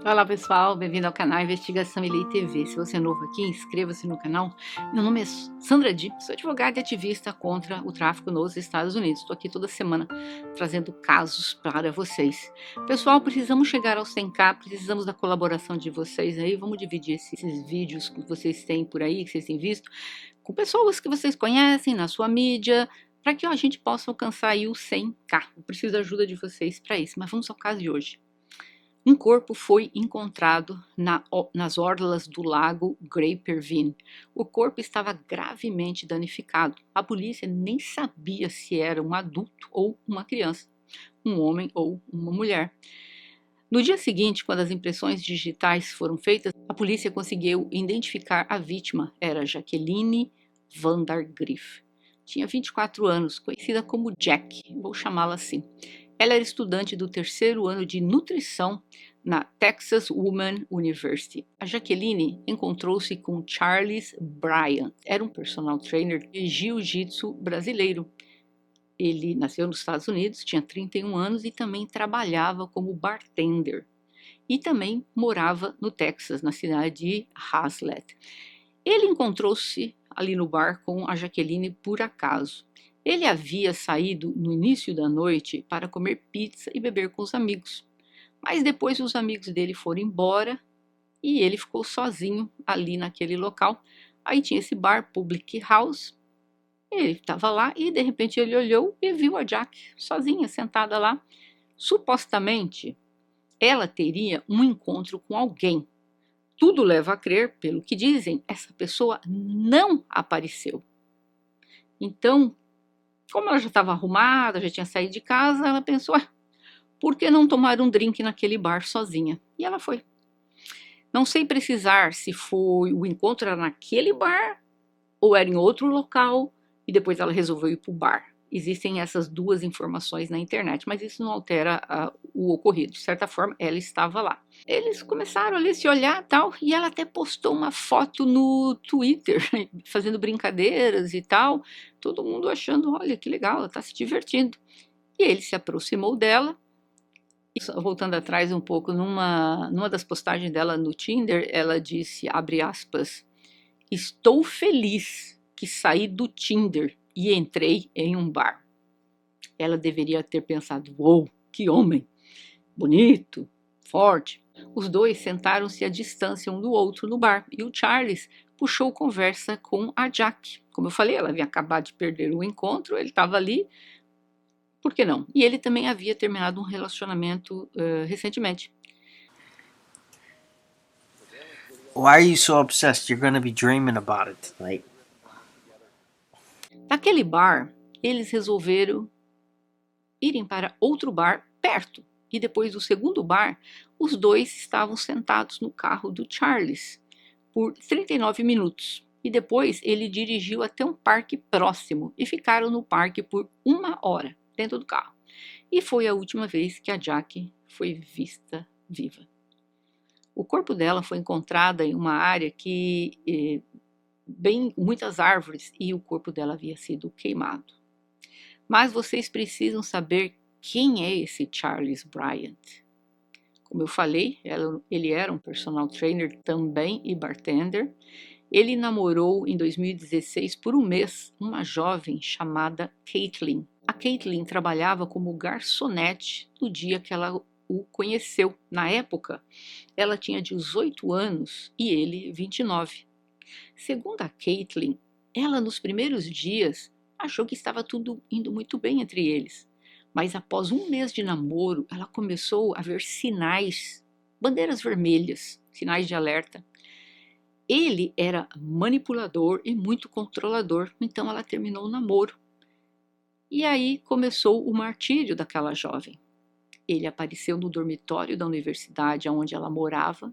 Olá pessoal, bem-vindo ao canal Investigação e Lei TV. Se você é novo aqui, inscreva-se no canal. Meu nome é Sandra Di, sou advogada e ativista contra o tráfico nos Estados Unidos. Estou aqui toda semana trazendo casos para vocês. Pessoal, precisamos chegar aos 100k, precisamos da colaboração de vocês aí. Vamos dividir esses vídeos que vocês têm por aí, que vocês têm visto, com pessoas que vocês conhecem na sua mídia, para que a gente possa alcançar aí os 100k. Eu preciso da ajuda de vocês para isso, mas vamos ao caso de hoje. Um corpo foi encontrado nas orlas do lago Grapervine. O corpo estava gravemente danificado. A polícia nem sabia se era um adulto ou uma criança, um homem ou uma mulher. No dia seguinte, quando as impressões digitais foram feitas, a polícia conseguiu identificar a vítima. Era Jacqueline Vandergriff. Tinha 24 anos, conhecida como Jack, vou chamá-la assim. Ela era estudante do terceiro ano de nutrição na Texas Woman University. A Jacqueline encontrou-se com Charles Bryant. Era um personal trainer de jiu-jitsu brasileiro. Ele nasceu nos Estados Unidos, tinha 31 anos e também trabalhava como bartender. E também morava no Texas, na cidade de Hazlet. Ele encontrou-se ali no bar com a Jacqueline por acaso. Ele havia saído no início da noite para comer pizza e beber com os amigos. Mas depois os amigos dele foram embora e ele ficou sozinho ali naquele local. Aí tinha esse bar, Public House. Ele estava lá e de repente ele olhou e viu a Jack sozinha, sentada lá. Supostamente, ela teria um encontro com alguém. Tudo leva a crer, pelo que dizem, essa pessoa não apareceu. Então, como ela já estava arrumada, já tinha saído de casa, ela pensou, por que não tomar um drink naquele bar sozinha? E ela foi. Não sei precisar se foi o encontro era naquele bar ou era em outro local e depois ela resolveu ir para o bar. Existem essas duas informações na internet, mas isso não altera o ocorrido. De certa forma, ela estava lá. Eles começaram ali a se olhar tal, e ela até postou uma foto no Twitter, fazendo brincadeiras e tal. Todo mundo achando, olha que legal, ela está se divertindo. E ele se aproximou dela. E, voltando atrás um pouco, numa das postagens dela no Tinder, ela disse, abre aspas, estou feliz que saí do Tinder e entrei em um bar. Ela deveria ter pensado, uou, que homem, bonito, forte. Os dois sentaram-se à distância um do outro no bar e o Charles puxou conversa com a Jack. Como eu falei, ela havia acabado de perder o encontro, ele estava ali, por que não? E ele também havia terminado um relacionamento recentemente. Why are you so obsessed? You're gonna be dreaming about it tonight. Naquele bar, eles resolveram irem para outro bar perto. E depois do segundo bar, os dois estavam sentados no carro do Charles por 39 minutos. E depois ele dirigiu até um parque próximo e ficaram no parque por 1 hora dentro do carro. E foi a última vez que a Jack foi vista viva. O corpo dela foi encontrado em uma área que bem muitas árvores e o corpo dela havia sido queimado. Mas vocês precisam saber quem é esse Charles Bryant. Como eu falei, ele era um personal trainer também e bartender. Ele namorou em 2016 por um mês uma jovem chamada Caitlin. A Caitlin trabalhava como garçonete no dia que ela o conheceu. Na época, ela tinha 18 anos e ele 29. Segundo a Caitlin, ela nos primeiros dias achou que estava tudo indo muito bem entre eles. Mas após um mês de namoro, ela começou a ver sinais, bandeiras vermelhas, sinais de alerta. Ele era manipulador e muito controlador, então ela terminou o namoro. E aí começou o martírio daquela jovem. Ele apareceu no dormitório da universidade onde ela morava,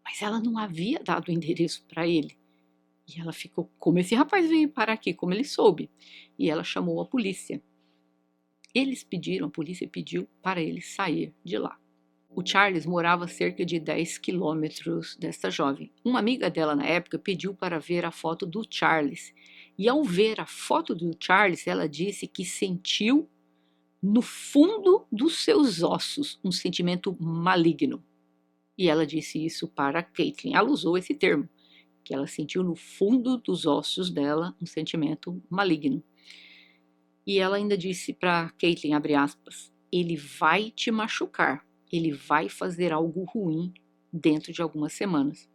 mas ela não havia dado o endereço para ele. E ela ficou, como esse rapaz veio parar aqui, como ele soube? E ela chamou a polícia. A polícia pediu para ele sair de lá. O Charles morava a cerca de 10 quilômetros desta jovem. Uma amiga dela na época pediu para ver a foto do Charles. E ao ver a foto do Charles, ela disse que sentiu no fundo dos seus ossos um sentimento maligno. E ela disse isso para Caitlin. Ela usou esse termo, que ela sentiu no fundo dos ossos dela um sentimento maligno. E ela ainda disse para Caitlin, abre aspas, ele vai te machucar, ele vai fazer algo ruim dentro de algumas semanas.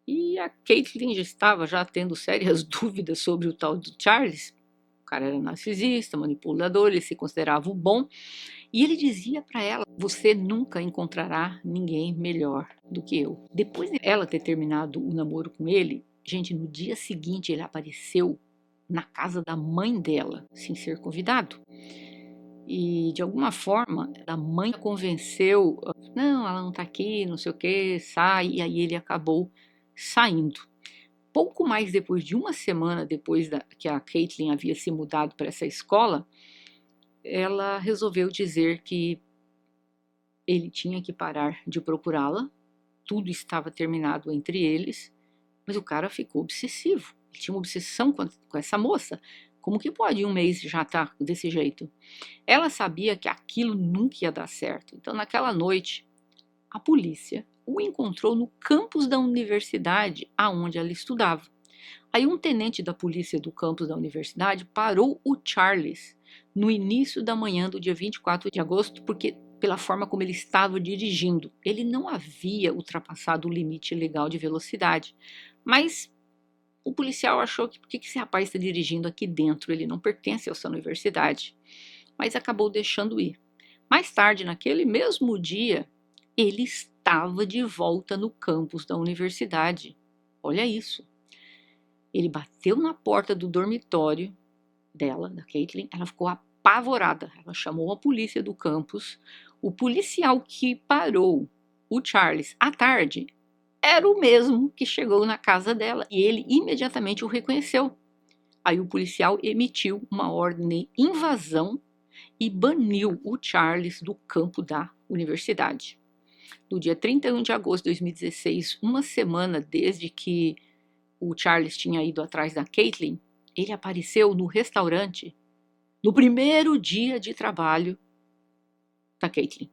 E a Caitlin já estava tendo sérias dúvidas sobre o tal do Charles. O cara era narcisista, manipulador, ele se considerava o bom. E ele dizia para ela, você nunca encontrará ninguém melhor do que eu. Depois de ela ter terminado o namoro com ele, gente, no dia seguinte ele apareceu na casa da mãe dela, sem ser convidado. E de alguma forma a mãe a convenceu, não, ela não tá aqui, não sei o que, sai, e aí ele acabou saindo. Pouco mais depois de uma semana depois que a Caitlin havia se mudado para essa escola, ela resolveu dizer que ele tinha que parar de procurá-la, tudo estava terminado entre eles, mas o cara ficou obsessivo, ele tinha uma obsessão com essa moça. Como que pode um mês já estar desse jeito? Ela sabia que aquilo nunca ia dar certo, então naquela noite a polícia o encontrou no campus da universidade aonde ela estudava. Aí um tenente da polícia do campus da universidade parou o Charles no início da manhã do dia 24 de agosto, porque pela forma como ele estava dirigindo, ele não havia ultrapassado o limite legal de velocidade. Mas o policial achou que por que esse rapaz está dirigindo aqui dentro? Ele não pertence a essa universidade. Mas acabou deixando ir. Mais tarde, naquele mesmo dia, ele estava de volta no campus da universidade. Olha isso. Ele bateu na porta do dormitório dela, da Caitlin, ela ficou apavorada. Ela chamou a polícia do campus. O policial que parou o Charles à tarde era o mesmo que chegou na casa dela e ele imediatamente o reconheceu. Aí o policial emitiu uma ordem de invasão e baniu o Charles do campo da universidade. No dia 31 de agosto de 2016, uma semana desde que o Charles tinha ido atrás da Caitlin, ele apareceu no restaurante no primeiro dia de trabalho da Caitlin.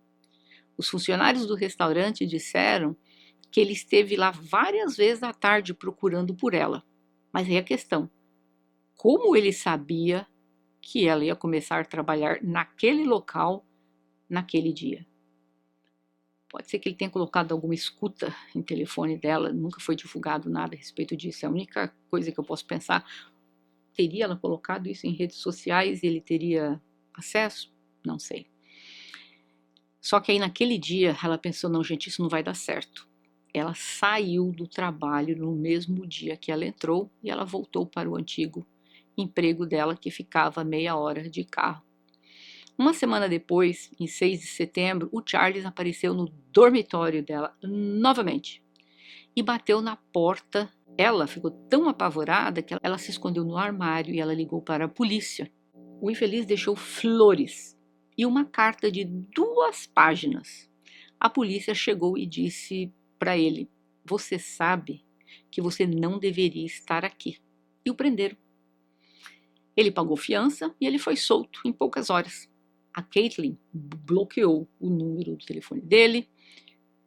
Os funcionários do restaurante disseram que ele esteve lá várias vezes à tarde procurando por ela. Mas aí a questão, como ele sabia que ela ia começar a trabalhar naquele local, naquele dia? Pode ser que ele tenha colocado alguma escuta em telefone dela, nunca foi divulgado nada a respeito disso. É a única coisa que eu posso pensar. Teria ela colocado isso em redes sociais e ele teria acesso? Não sei. Só que aí naquele dia ela pensou, não gente, isso não vai dar certo. Ela saiu do trabalho no mesmo dia que ela entrou e ela voltou para o antigo emprego dela que ficava meia hora de carro. Uma semana depois, em 6 de setembro, o Charles apareceu no dormitório dela novamente e bateu na porta. Ela ficou tão apavorada que ela se escondeu no armário e ela ligou para a polícia. O infeliz deixou flores e uma carta de 2 páginas. A polícia chegou e disse para ele, você sabe que você não deveria estar aqui. E o prenderam. Ele pagou fiança e ele foi solto em poucas horas. A Caitlin bloqueou o número do telefone dele,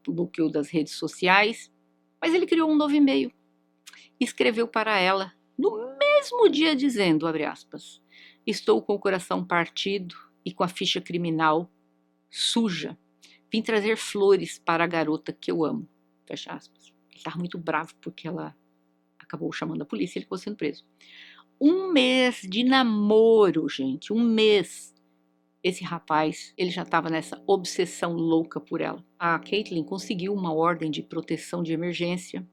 bloqueou das redes sociais, mas ele criou um novo e-mail. Escreveu para ela no mesmo dia dizendo, abre aspas, estou com o coração partido e com a ficha criminal suja. Vim trazer flores para a garota que eu amo. Fecha aspas. Ele estava muito bravo porque ela acabou chamando a polícia e ele ficou sendo preso. 1 mês de namoro, gente. 1 mês. Esse rapaz, ele já estava nessa obsessão louca por ela. A Caitlin conseguiu uma ordem de proteção de emergência.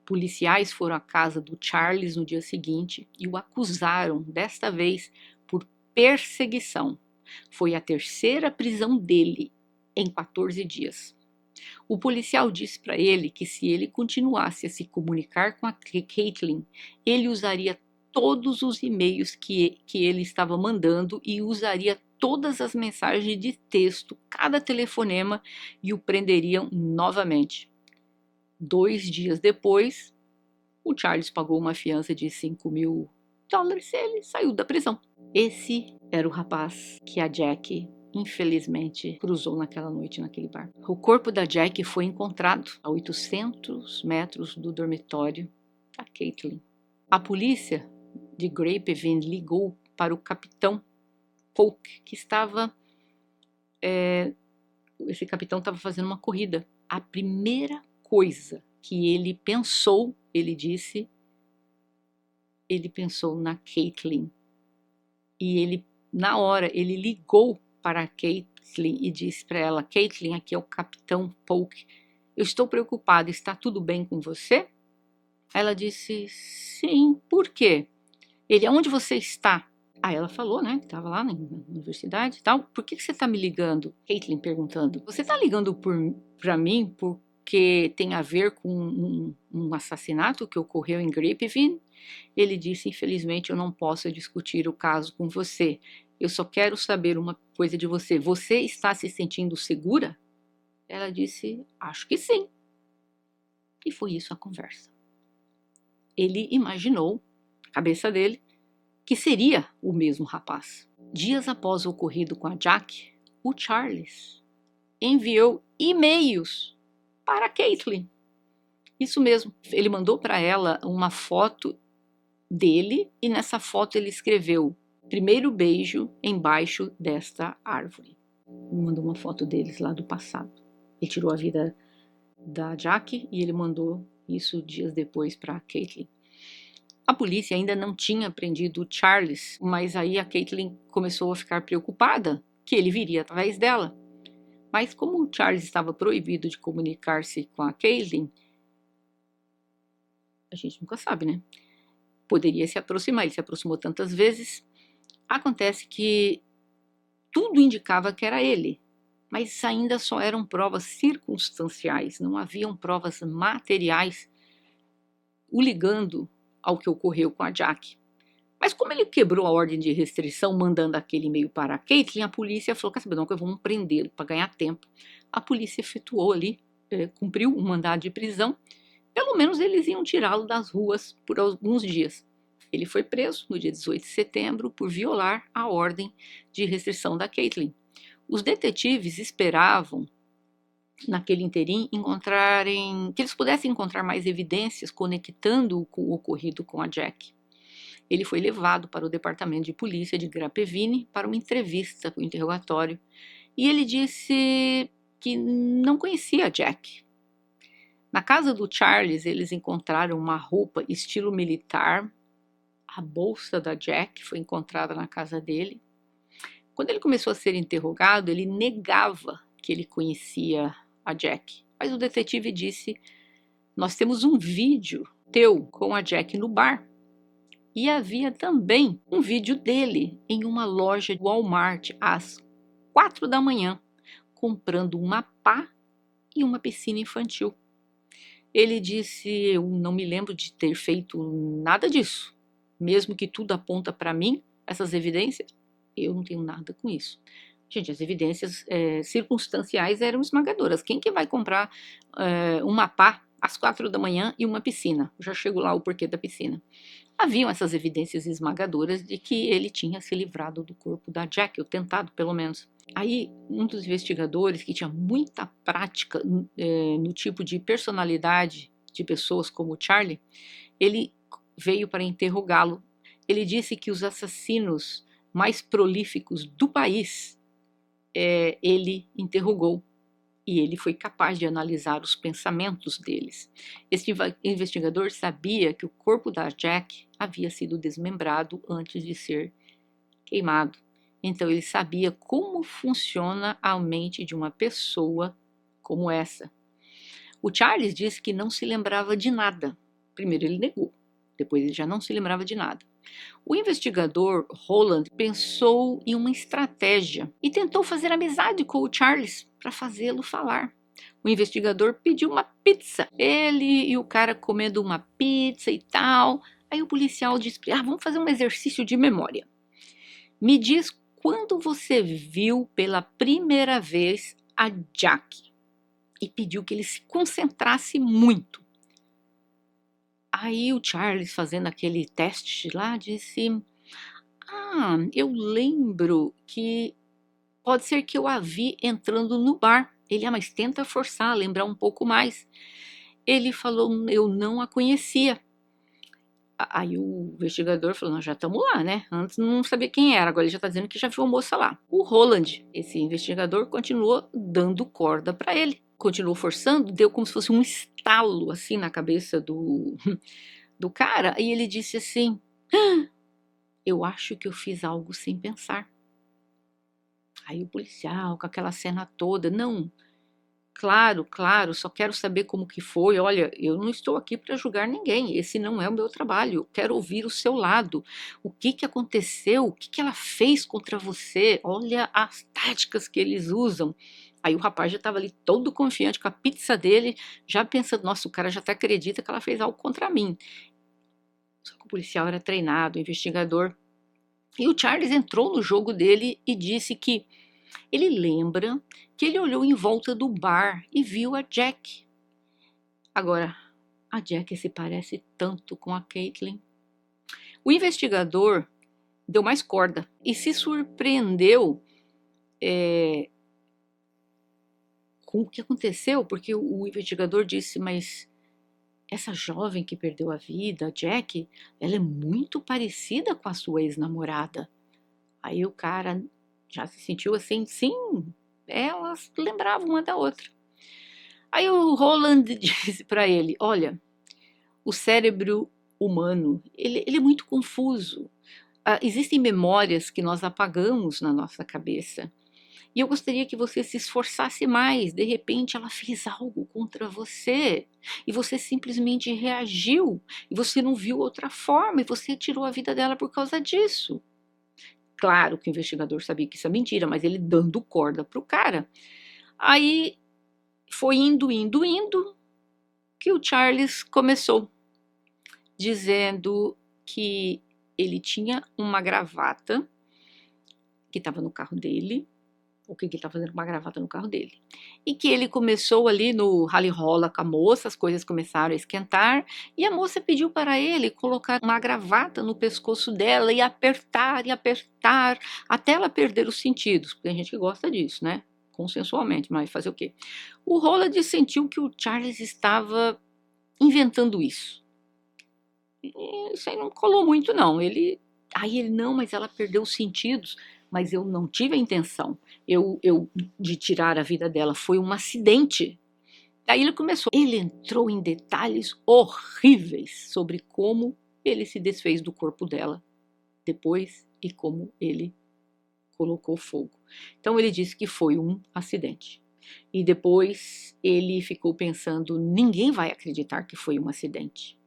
Policiais foram à casa do Charles no dia seguinte e o acusaram, desta vez, por perseguição. Foi a 3ª prisão dele em 14 dias. O policial disse para ele que se ele continuasse a se comunicar com a Caitlin, ele usaria todos os e-mails que ele estava mandando e usaria todas as mensagens de texto, cada telefonema, e o prenderiam novamente. 2 dias depois, o Charles pagou uma fiança de $5.000 e ele saiu da prisão. Esse era o rapaz que a Jack infelizmente, cruzou naquela noite naquele bar. O corpo da Jack foi encontrado a 800 metros do dormitório da Caitlin. A polícia de Grapevine ligou para o capitão Polk, que estava... esse capitão estava fazendo uma corrida. A primeira coisa que ele pensou, ele disse, ele pensou na Caitlin. E ele, na hora, ele ligou para a Caitlin e disse para ela: Caitlin, aqui é o capitão Polk. Eu estou preocupada, está tudo bem com você? Ela disse: sim, por quê? Ele, aonde você está? Aí ela falou, né, que estava lá na universidade e tal. Por que você está me ligando? Caitlin perguntando. Você está ligando para mim porque tem a ver com um assassinato que ocorreu em Grapevine? Ele disse, infelizmente eu não posso discutir o caso com você. Eu só quero saber uma coisa de você. Você está se sentindo segura? Ela disse, acho que sim. E foi isso a conversa. Ele imaginou, na cabeça dele, que seria o mesmo rapaz. Dias após o ocorrido com a Jack, o Charles enviou e-mails para a Caitlin. Isso mesmo, ele mandou para ela uma foto dele e nessa foto ele escreveu: primeiro beijo embaixo desta árvore. Me mandou uma foto deles lá do passado. Ele tirou a vida da Jack e ele mandou isso dias depois para a Caitlin. A polícia ainda não tinha prendido o Charles, mas aí a Caitlin começou a ficar preocupada que ele viria através dela. Mas como o Charles estava proibido de comunicar-se com a Caitlin, a gente nunca sabe, né? Poderia se aproximar, ele se aproximou tantas vezes. Acontece que tudo indicava que era ele, mas ainda só eram provas circunstanciais, não haviam provas materiais o ligando ao que ocorreu com a Jack. Mas como ele quebrou a ordem de restrição mandando aquele e-mail para a Caitlin, a polícia falou, quer saber, não, que vamos prendê-lo para ganhar tempo. A polícia efetuou ali, cumpriu um mandado de prisão, pelo menos eles iam tirá-lo das ruas por alguns dias. Ele foi preso no dia 18 de setembro por violar a ordem de restrição da Caitlin. Os detetives esperavam, naquele interim, que eles pudessem encontrar mais evidências conectando o ocorrido com a Jack. Ele foi levado para o departamento de polícia de Grapevine para uma entrevista, um interrogatório, e ele disse que não conhecia a Jack. Na casa do Charles, eles encontraram uma roupa estilo militar. A bolsa da Jack foi encontrada na casa dele. Quando ele começou a ser interrogado, ele negava que ele conhecia a Jack. Mas o detetive disse, nós temos um vídeo teu com a Jack no bar. E havia também um vídeo dele em uma loja de Walmart às 4 da manhã, comprando uma pá e uma piscina infantil. Ele disse, eu não me lembro de ter feito nada disso. Mesmo que tudo aponta para mim, essas evidências, eu não tenho nada com isso. Gente, as evidências circunstanciais eram esmagadoras. Quem que vai comprar uma pá às 4 da manhã e uma piscina? Já chego lá o porquê da piscina. Haviam essas evidências esmagadoras de que ele tinha se livrado do corpo da Jack, ou tentado pelo menos. Aí, um dos investigadores que tinha muita prática no tipo de personalidade de pessoas como o Charlie, ele veio para interrogá-lo. Ele disse que os assassinos mais prolíficos do país, ele interrogou. E ele foi capaz de analisar os pensamentos deles. Este investigador sabia que o corpo da Jack havia sido desmembrado antes de ser queimado. Então ele sabia como funciona a mente de uma pessoa como essa. O Charles disse que não se lembrava de nada. Primeiro ele negou, depois ele já não se lembrava de nada. O investigador Holland pensou em uma estratégia e tentou fazer amizade com o Charles para fazê-lo falar. O investigador pediu uma pizza. Ele e o cara comendo uma pizza e tal. Aí o policial disse, vamos fazer um exercício de memória. Me diz quando você viu pela primeira vez a Jack. E pediu que ele se concentrasse muito. Aí o Charles, fazendo aquele teste lá, disse, eu lembro que Pode ser que eu a vi entrando no bar. Ele, mas tenta forçar, lembrar um pouco mais. Ele falou, eu não a conhecia. Aí o investigador falou, nós já estamos lá, né? Antes não sabia quem era, agora ele já está dizendo que já viu a moça lá. O Roland, esse investigador, continuou dando corda para ele. Continuou forçando, deu como se fosse um estalo assim na cabeça do cara. E ele disse assim, eu acho que eu fiz algo sem pensar. Aí o policial, com aquela cena toda, não... Claro, claro, só quero saber como que foi. Olha, eu não estou aqui para julgar ninguém. Esse não é o meu trabalho. Eu quero ouvir o seu lado. O que que aconteceu? O que que ela fez contra você? Olha as táticas que eles usam. Aí o rapaz já estava ali todo confiante com a pizza dele, já pensando, nossa, o cara já até acredita que ela fez algo contra mim. Só que o policial era treinado, o investigador. E o Charles entrou no jogo dele e disse que ele lembra que ele olhou em volta do bar e viu a Jack. Agora, a Jack se parece tanto com a Caitlin. O investigador deu mais corda e se surpreendeu com o que aconteceu, porque o investigador disse, mas essa jovem que perdeu a vida, a Jack, ela é muito parecida com a sua ex-namorada. Aí o cara já se sentiu assim, sim, elas lembravam uma da outra. Aí o Roland disse para ele, olha, o cérebro humano, ele é muito confuso. Existem memórias que nós apagamos na nossa cabeça. E eu gostaria que você se esforçasse mais. De repente ela fez algo contra você e você simplesmente reagiu e você não viu outra forma e você tirou a vida dela por causa disso. Claro que o investigador sabia que isso é mentira, mas ele dando corda pro cara. Aí foi indo, que o Charles começou dizendo que ele tinha uma gravata que estava no carro dele. O que ele estava fazendo com uma gravata no carro dele? E que ele começou ali no rally-rola com a moça, as coisas começaram a esquentar, e a moça pediu para ele colocar uma gravata no pescoço dela e apertar, até ela perder os sentidos. Porque tem gente que gosta disso, né? Consensualmente, mas fazer o quê? O Roland sentiu que o Charles estava inventando isso. E isso aí não colou muito, não. Aí ele, não, mas ela perdeu os sentidos. Mas eu não tive a intenção de tirar a vida dela. Foi um acidente. Aí ele começou. Ele entrou em detalhes horríveis sobre como ele se desfez do corpo dela depois e como ele colocou fogo. Então ele disse que foi um acidente. E depois ele ficou pensando, ninguém vai acreditar que foi um acidente.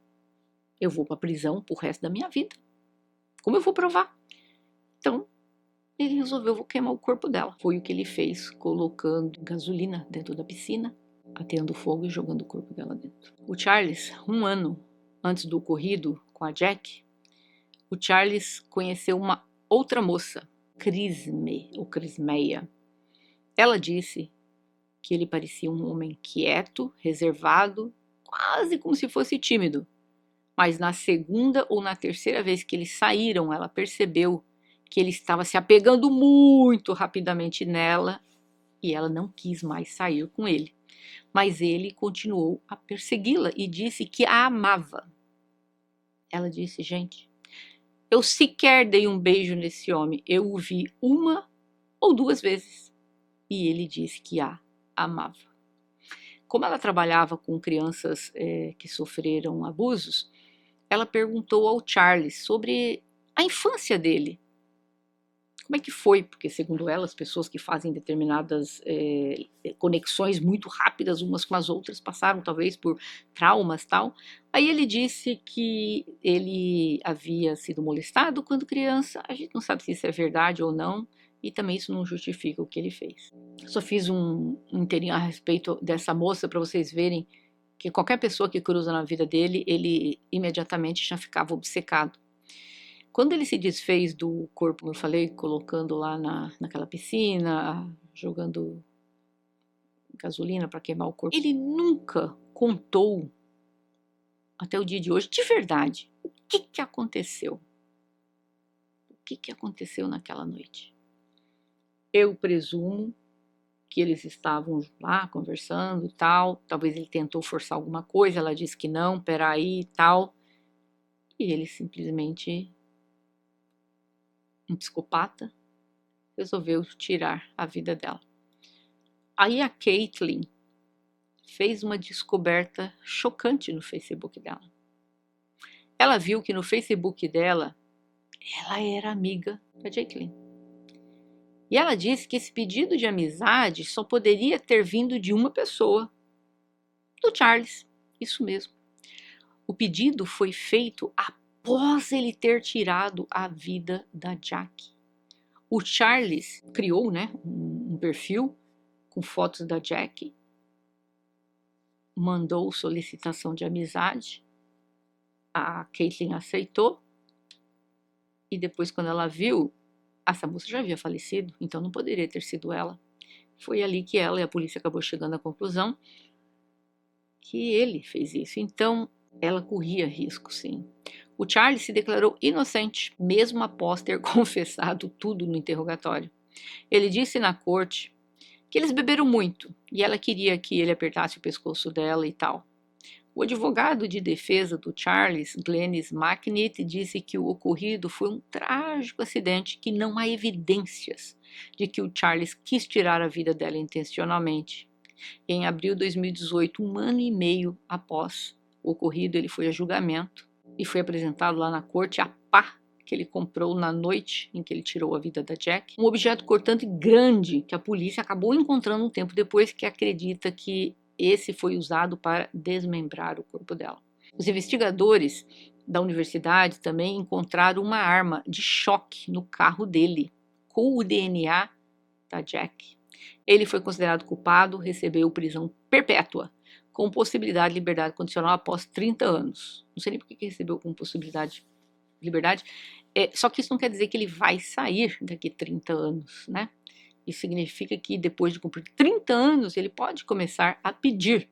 Eu vou para a prisão pro resto da minha vida. Como eu vou provar? Então, ele resolveu, vou queimar o corpo dela. Foi o que ele fez, colocando gasolina dentro da piscina, ateando fogo e jogando o corpo dela dentro. O Charles, um ano antes do ocorrido com a Jack, o Charles conheceu uma outra moça, Crisme, ou Crismeia. Ela disse que ele parecia um homem quieto, reservado, quase como se fosse tímido. Mas na segunda ou na terceira vez que eles saíram, ela percebeu que ele estava se apegando muito rapidamente nela e ela não quis mais sair com ele. Mas ele continuou a persegui-la e disse que a amava. Ela disse, gente, eu sequer dei um beijo nesse homem, eu o vi uma ou duas vezes. E ele disse que a amava. Como ela trabalhava com crianças que sofreram abusos, ela perguntou ao Charles sobre a infância dele. Como é que foi? Porque, segundo ela, as pessoas que fazem determinadas conexões muito rápidas umas com as outras passaram, talvez, por traumas e tal. Aí ele disse que ele havia sido molestado quando criança. A gente não sabe se isso é verdade ou não. E também isso não justifica o que ele fez. Só fiz um inteirinho a respeito dessa moça para vocês verem que qualquer pessoa que cruza na vida dele, ele imediatamente já ficava obcecado. Quando ele se desfez do corpo, como eu falei, colocando lá naquela piscina, jogando gasolina para queimar o corpo, ele nunca contou, até o dia de hoje, de verdade, o que aconteceu. O que aconteceu naquela noite. Eu presumo que eles estavam lá conversando e tal, talvez ele tentou forçar alguma coisa, ela disse que não, peraí e tal, e ele simplesmente, um psicopata, resolveu tirar a vida dela. Aí a Caitlyn fez uma descoberta chocante no Facebook dela. Ela viu que no Facebook dela, ela era amiga da Caitlyn. E ela disse que esse pedido de amizade só poderia ter vindo de uma pessoa, do Charles. Isso mesmo. O pedido foi feito após ele ter tirado a vida da Jack. O Charles criou, né, um perfil com fotos da Jack, mandou solicitação de amizade, a Caitlyn aceitou, e depois, quando ela viu, essa moça já havia falecido, então não poderia ter sido ela. Foi ali que ela e a polícia acabou chegando à conclusão que ele fez isso. Então, ela corria risco, sim. O Charles se declarou inocente, mesmo após ter confessado tudo no interrogatório. Ele disse na corte que eles beberam muito e ela queria que ele apertasse o pescoço dela e tal. O advogado de defesa do Charles, Glennis McNitt, disse que o ocorrido foi um trágico acidente, que não há evidências de que o Charles quis tirar a vida dela intencionalmente. Em abril de 2018, um ano e meio após o ocorrido, ele foi a julgamento e foi apresentado lá na corte a pá que ele comprou na noite em que ele tirou a vida da Jack. Um objeto cortante grande que a polícia acabou encontrando um tempo depois, que acredita que esse foi usado para desmembrar o corpo dela. Os investigadores da universidade também encontraram uma arma de choque no carro dele, com o DNA da Jack. Ele foi considerado culpado, recebeu prisão perpétua, com possibilidade de liberdade condicional após 30 anos. Não sei nem por que recebeu com possibilidade de liberdade. Só que isso não quer dizer que ele vai sair daqui 30 anos, né? Isso significa que depois de cumprir 30 anos, ele pode começar a pedir.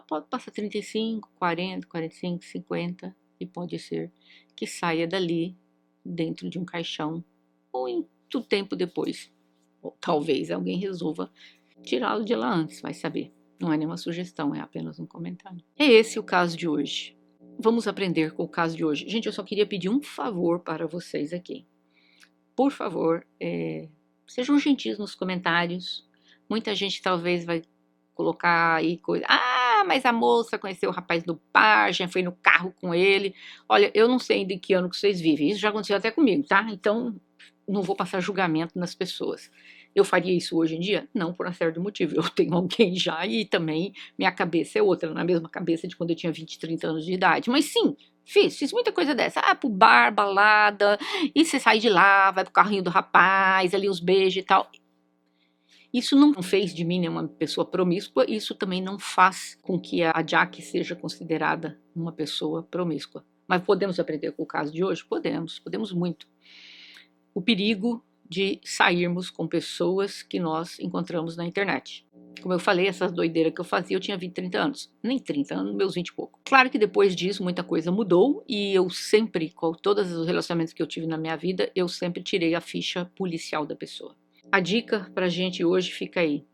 Pode passar 35, 40, 45, 50, e pode ser que saia dali dentro de um caixão ou muito tempo depois. Ou talvez alguém resolva tirá-lo de lá antes, vai saber. Não é nenhuma sugestão, é apenas um comentário. É esse o caso de hoje. Vamos aprender com o caso de hoje. Gente, eu só queria pedir um favor para vocês aqui. Por favor, sejam gentis nos comentários. Muita gente talvez vai colocar aí coisa. Ah, mas a moça conheceu o rapaz do bar, já foi no carro com ele. Olha, eu não sei de que ano que vocês vivem. Isso já aconteceu até comigo, tá? Então, não vou passar julgamento nas pessoas. Eu faria isso hoje em dia? Não, por uma série de motivos. Eu tenho alguém já e também minha cabeça é outra, na mesma cabeça de quando eu tinha 20, 30 anos de idade. Mas sim, fiz muita coisa dessa. Pro bar, balada, e você sai de lá, vai pro carrinho do rapaz, ali uns beijos e tal. Isso não fez de mim uma pessoa promíscua, isso também não faz com que a Jack seja considerada uma pessoa promíscua. Mas podemos aprender com o caso de hoje? Podemos muito. O perigo de sairmos com pessoas que nós encontramos na internet. Como eu falei, essas doideiras que eu fazia, eu tinha 20, 30 anos. Nem 30 anos, meus 20 e pouco. Claro que depois disso, muita coisa mudou e eu sempre, com todos os relacionamentos que eu tive na minha vida, eu sempre tirei a ficha policial da pessoa. A dica pra gente hoje fica aí.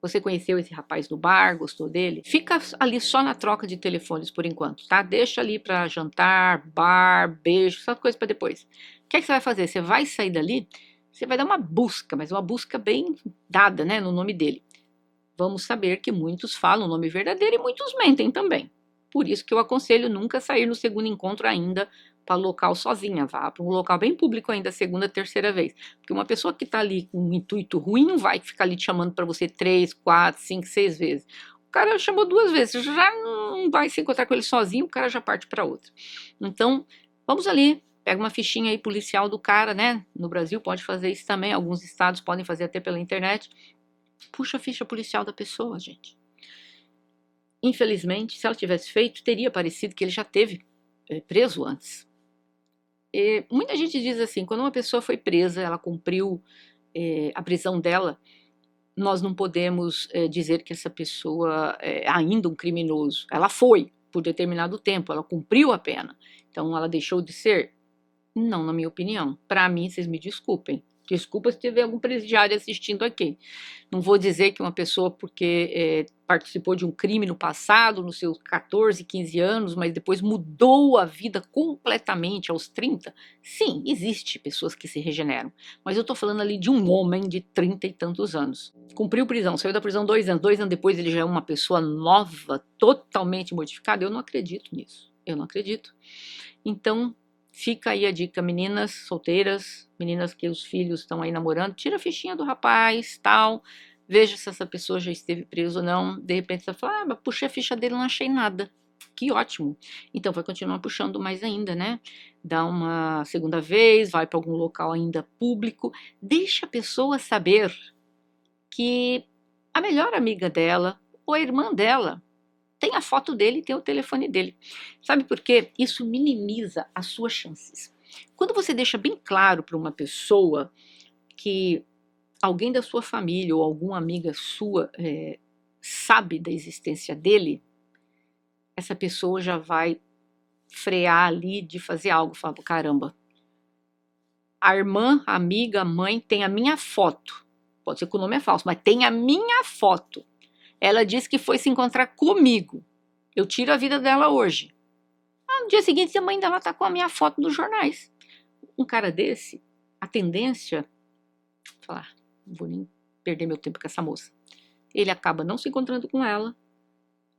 Você conheceu esse rapaz no bar, gostou dele? Fica ali só na troca de telefones por enquanto, tá? Deixa ali pra jantar, bar, beijo, só coisa pra depois. O que é que você vai fazer? Você vai sair dali, você vai dar uma busca, mas uma busca bem dada, né, no nome dele. Vamos saber que muitos falam o nome verdadeiro e muitos mentem também. Por isso que eu aconselho nunca sair no segundo encontro ainda para local sozinha, vá para um local bem público ainda a segunda, terceira vez. Porque uma pessoa que está ali com um intuito ruim não vai ficar ali te chamando para você 3, 4, 5, 6 vezes. O cara chamou 2 vezes, já não vai se encontrar com ele sozinho, o cara já parte para outra. Então, vamos ali, pega uma fichinha aí policial do cara, né? No Brasil pode fazer isso também, alguns estados podem fazer até pela internet. Puxa a ficha policial da pessoa, gente. Infelizmente, se ela tivesse feito, teria parecido que ele já teve preso antes. Muita gente diz assim, quando uma pessoa foi presa, ela cumpriu a prisão dela, nós não podemos dizer que essa pessoa é ainda um criminoso. Ela foi por determinado tempo, ela cumpriu a pena. Então ela deixou de ser? Não, na minha opinião. Para mim, vocês me desculpem, Desculpa se tiver algum presidiário assistindo aqui. Não vou dizer que uma pessoa, porque participou de um crime no passado, nos seus 14, 15 anos, mas depois mudou a vida completamente aos 30. Sim, existe pessoas que se regeneram. Mas eu estou falando ali de um homem de 30 e tantos anos. Cumpriu prisão, saiu da prisão 2 anos. 2 anos depois ele já é uma pessoa nova, totalmente modificada. Eu não acredito nisso. Eu não acredito. Então, fica aí a dica, meninas solteiras, meninas que os filhos estão aí namorando, tira a fichinha do rapaz, tal, veja se essa pessoa já esteve presa ou não. De repente você fala, mas puxei a ficha dele, não achei nada. Que ótimo. Então vai continuar puxando mais ainda, né? Dá uma segunda vez, vai para algum local ainda público, deixa a pessoa saber que a melhor amiga dela ou a irmã dela tem a foto dele e tem o telefone dele. Sabe por quê? Isso minimiza as suas chances. Quando você deixa bem claro para uma pessoa que alguém da sua família ou alguma amiga sua sabe da existência dele, essa pessoa já vai frear ali de fazer algo. Fala, caramba, a irmã, a amiga, a mãe tem a minha foto. Pode ser que o nome é falso, mas tem a minha foto. Ela disse que foi se encontrar comigo. Eu tiro a vida dela hoje. No dia seguinte, a mãe dela tá com a minha foto nos jornais. Um cara desse, a tendência, falar, não vou nem perder meu tempo com essa moça. Ele acaba não se encontrando com ela,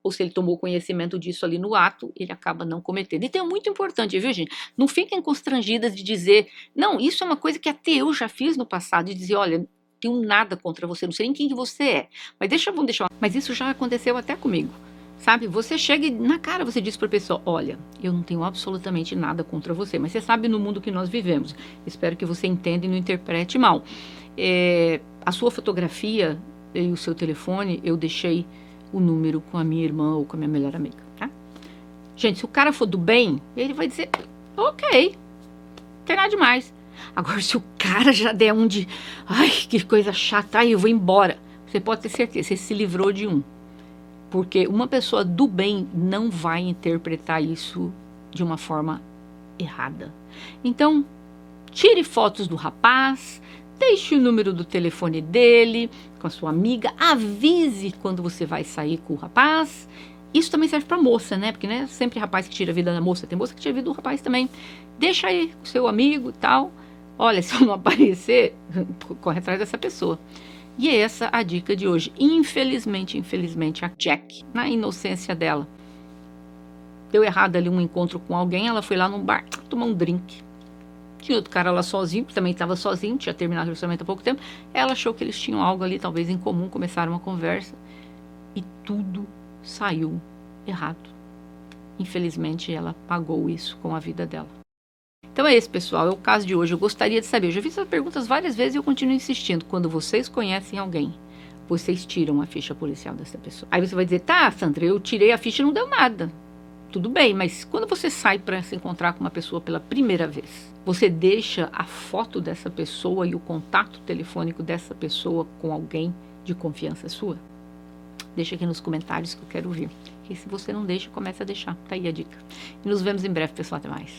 ou se ele tomou conhecimento disso ali no ato, ele acaba não cometendo. Então é muito importante, viu, gente? Não fiquem constrangidas de dizer, não, isso é uma coisa que até eu já fiz no passado, de dizer, olha, tenho nada contra você, não sei nem quem que você é. Mas isso já aconteceu até comigo. Sabe, você chega e na cara você diz para a pessoa, olha, eu não tenho absolutamente nada contra você, mas você sabe no mundo que nós vivemos. Espero que você entenda e não interprete mal. A sua fotografia e o seu telefone, eu deixei o número com a minha irmã ou com a minha melhor amiga, tá? Gente, se o cara for do bem, ele vai dizer, ok, não tem nada demais. Agora, se o cara já der um de, ai, que coisa chata, ai, eu vou embora. Você pode ter certeza, você se livrou de um. Porque uma pessoa do bem não vai interpretar isso de uma forma errada. Então, tire fotos do rapaz, deixe o número do telefone dele com a sua amiga, avise quando você vai sair com o rapaz. Isso também serve para moça, né? Porque não é sempre rapaz que tira a vida da moça, tem moça que tira a vida do rapaz também. Deixa aí com o seu amigo e tal. Olha, se eu não aparecer, corre atrás dessa pessoa. E é essa a dica de hoje. Infelizmente, a Jack, na inocência dela, deu errado ali um encontro com alguém, ela foi lá num bar tomar um drink. Tinha outro cara lá sozinho, que também estava sozinho, tinha terminado o relacionamento há pouco tempo. Ela achou que eles tinham algo ali, talvez em comum, começaram uma conversa e tudo saiu errado. Infelizmente, ela pagou isso com a vida dela. Então é esse, pessoal, é o caso de hoje. Eu gostaria de saber, eu já fiz essas perguntas várias vezes e eu continuo insistindo. Quando vocês conhecem alguém, vocês tiram a ficha policial dessa pessoa. Aí você vai dizer, tá, Sandra, eu tirei a ficha e não deu nada. Tudo bem, mas quando você sai para se encontrar com uma pessoa pela primeira vez, você deixa a foto dessa pessoa e o contato telefônico dessa pessoa com alguém de confiança sua? Deixa aqui nos comentários que eu quero ver. E se você não deixa, comece a deixar. Tá aí a dica. E nos vemos em breve, pessoal. Até mais.